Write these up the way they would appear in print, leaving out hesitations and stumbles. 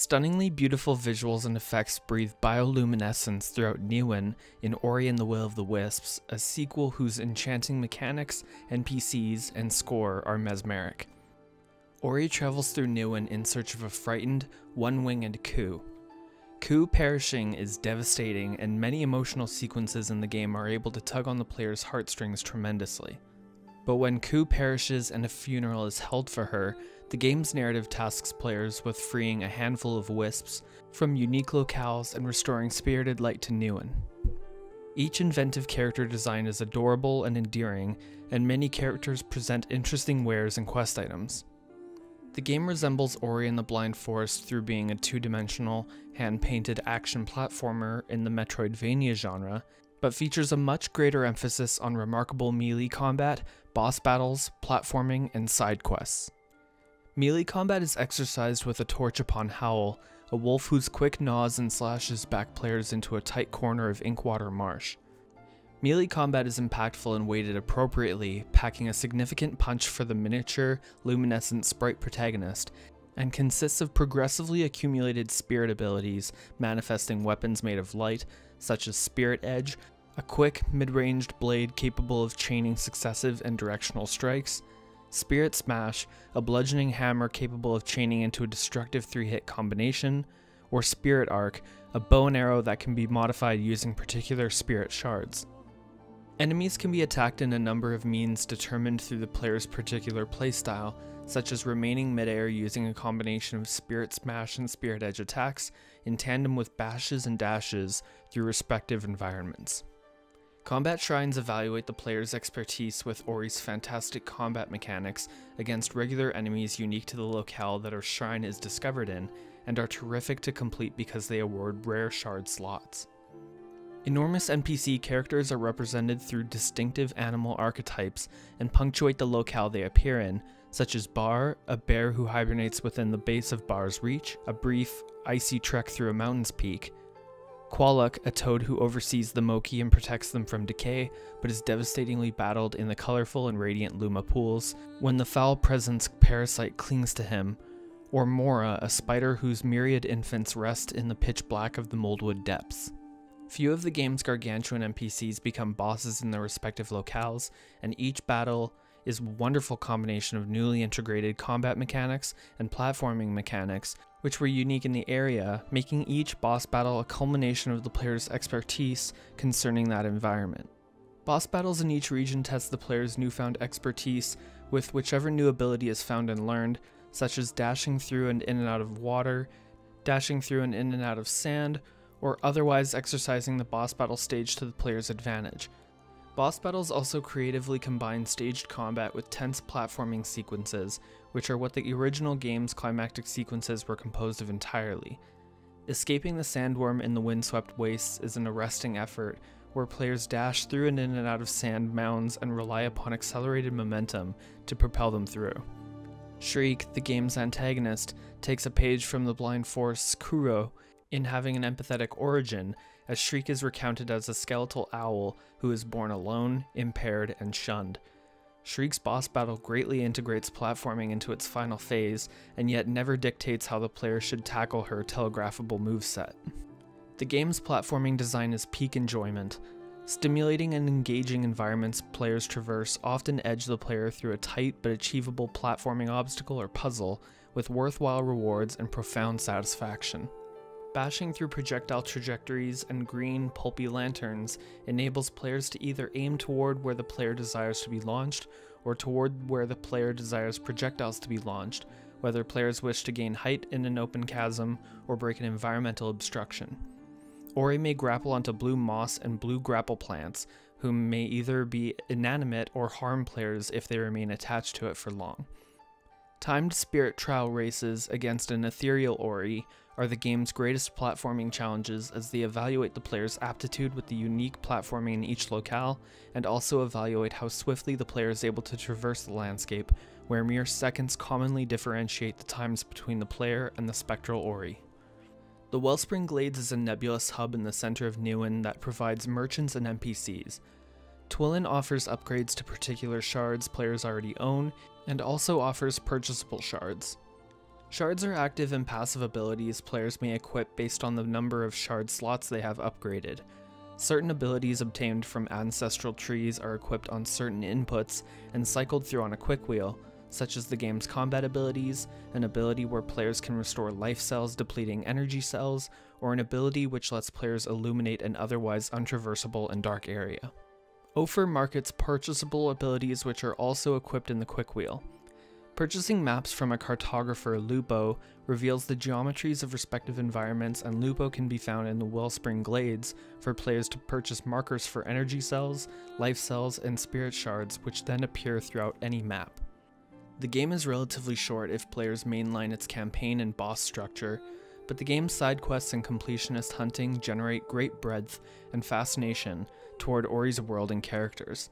Stunningly beautiful visuals and effects breathe bioluminescence throughout Niwen in Ori and the Will of the Wisps, a sequel whose enchanting mechanics, NPCs, and score are mesmeric. Ori travels through Niwen in search of a frightened, one-winged Ku. Ku perishing is devastating, and many emotional sequences in the game are able to tug on the player's heartstrings tremendously. But when Ku perishes and a funeral is held for her, the game's narrative tasks players with freeing a handful of wisps from unique locales and restoring spirited light to Niwen. Each inventive character design is adorable and endearing, and many characters present interesting wares and quest items. The game resembles Ori and the Blind Forest through being a two-dimensional, hand-painted action platformer in the Metroidvania genre, but features a much greater emphasis on remarkable melee combat, boss battles, platforming, and side quests. Melee combat is exercised with a torch upon Howl, a wolf whose quick gnaws and slashes back players into a tight corner of Inkwater Marsh. Melee combat is impactful and weighted appropriately, packing a significant punch for the miniature, luminescent sprite protagonist, and consists of progressively accumulated spirit abilities manifesting weapons made of light, such as Spirit Edge, a quick, mid-ranged blade capable of chaining successive and directional strikes, Spirit Smash, a bludgeoning hammer capable of chaining into a destructive 3-hit combination, or Spirit Arc, a bow and arrow that can be modified using particular spirit shards. Enemies can be attacked in a number of means determined through the player's particular playstyle, such as remaining midair using a combination of Spirit Smash and Spirit Edge attacks, in tandem with bashes and dashes through respective environments. Combat shrines evaluate the player's expertise with Ori's fantastic combat mechanics against regular enemies unique to the locale that a shrine is discovered in, and are terrific to complete because they award rare shard slots. Enormous NPC characters are represented through distinctive animal archetypes and punctuate the locale they appear in, such as Bar, a bear who hibernates within the base of Bar's reach, a brief, icy trek through a mountain's peak, Qualuk, a toad who oversees the Moki and protects them from decay, but is devastatingly battled in the colorful and radiant Luma pools when the foul presence parasite clings to him, or Mora, a spider whose myriad infants rest in the pitch black of the Moldwood depths. Few of the game's gargantuan NPCs become bosses in their respective locales, and each battle is a wonderful combination of newly integrated combat mechanics and platforming mechanics, which were unique in the area, making each boss battle a culmination of the player's expertise concerning that environment. Boss battles in each region test the player's newfound expertise with whichever new ability is found and learned, such as dashing through and in and out of water, dashing through and in and out of sand, or otherwise exercising the boss battle stage to the player's advantage. Boss battles also creatively combine staged combat with tense platforming sequences, which are what the original game's climactic sequences were composed of entirely. Escaping the sandworm in the windswept wastes is an arresting effort, where players dash through and in and out of sand mounds and rely upon accelerated momentum to propel them through. Shriek, the game's antagonist, takes a page from the Blind Forest's Kuro in having an empathetic origin, as Shriek is recounted as a skeletal owl who is born alone, impaired, and shunned. Shriek's boss battle greatly integrates platforming into its final phase, and yet never dictates how the player should tackle her telegraphable moveset. The game's platforming design is peak enjoyment. Stimulating and engaging environments players traverse often edge the player through a tight but achievable platforming obstacle or puzzle, with worthwhile rewards and profound satisfaction. Bashing through projectile trajectories and green, pulpy lanterns enables players to either aim toward where the player desires to be launched, or toward where the player desires projectiles to be launched, whether players wish to gain height in an open chasm or break an environmental obstruction. Ori may grapple onto blue moss and blue grapple plants, who may either be inanimate or harm players if they remain attached to it for long. Timed spirit trial races against an ethereal Ori are the game's greatest platforming challenges, as they evaluate the player's aptitude with the unique platforming in each locale, and also evaluate how swiftly the player is able to traverse the landscape, where mere seconds commonly differentiate the times between the player and the spectral Ori. The Wellspring Glades is a nebulous hub in the center of Niwen that provides merchants and NPCs. Twillin offers upgrades to particular shards players already own, and also offers purchasable shards. Shards are active and passive abilities players may equip based on the number of shard slots they have upgraded. Certain abilities obtained from ancestral trees are equipped on certain inputs and cycled through on a quick wheel, such as the game's combat abilities, an ability where players can restore life cells depleting energy cells, or an ability which lets players illuminate an otherwise untraversable and dark area. Ophir markets purchasable abilities which are also equipped in the quick wheel. Purchasing maps from a cartographer, Lupo, reveals the geometries of respective environments, and Lupo can be found in the Wellspring Glades for players to purchase markers for energy cells, life cells, and spirit shards, which then appear throughout any map. The game is relatively short if players mainline its campaign and boss structure, but the game's side quests and completionist hunting generate great breadth and fascination toward Ori's world and characters.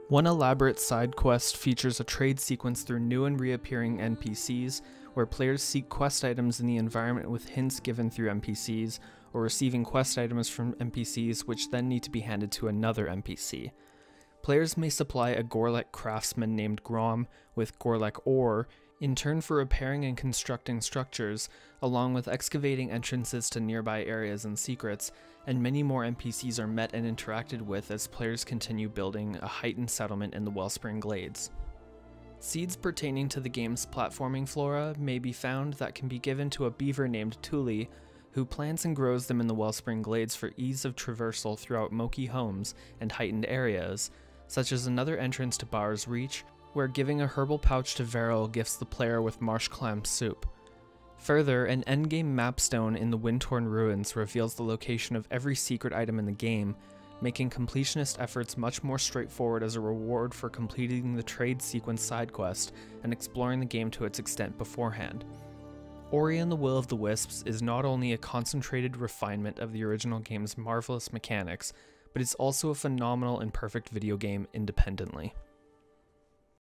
One elaborate side quest features a trade sequence through new and reappearing NPCs, where players seek quest items in the environment with hints given through NPCs, or receiving quest items from NPCs which then need to be handed to another NPC. Players may supply a Gorlek craftsman named Grom with Gorlek ore, in turn for repairing and constructing structures, along with excavating entrances to nearby areas and secrets, and many more NPCs are met and interacted with as players continue building a heightened settlement in the Wellspring Glades. Seeds pertaining to the game's platforming flora may be found that can be given to a beaver named Tuli, who plants and grows them in the Wellspring Glades for ease of traversal throughout Moki homes and heightened areas, such as another entrance to Bar's Reach, where giving a herbal pouch to Veril gifts the player with marsh clam soup. Further, an endgame mapstone in the Windtorn Ruins reveals the location of every secret item in the game, making completionist efforts much more straightforward as a reward for completing the trade sequence side quest and exploring the game to its extent beforehand. Ori and the Will of the Wisps is not only a concentrated refinement of the original game's marvelous mechanics, but it's also a phenomenal and perfect video game independently.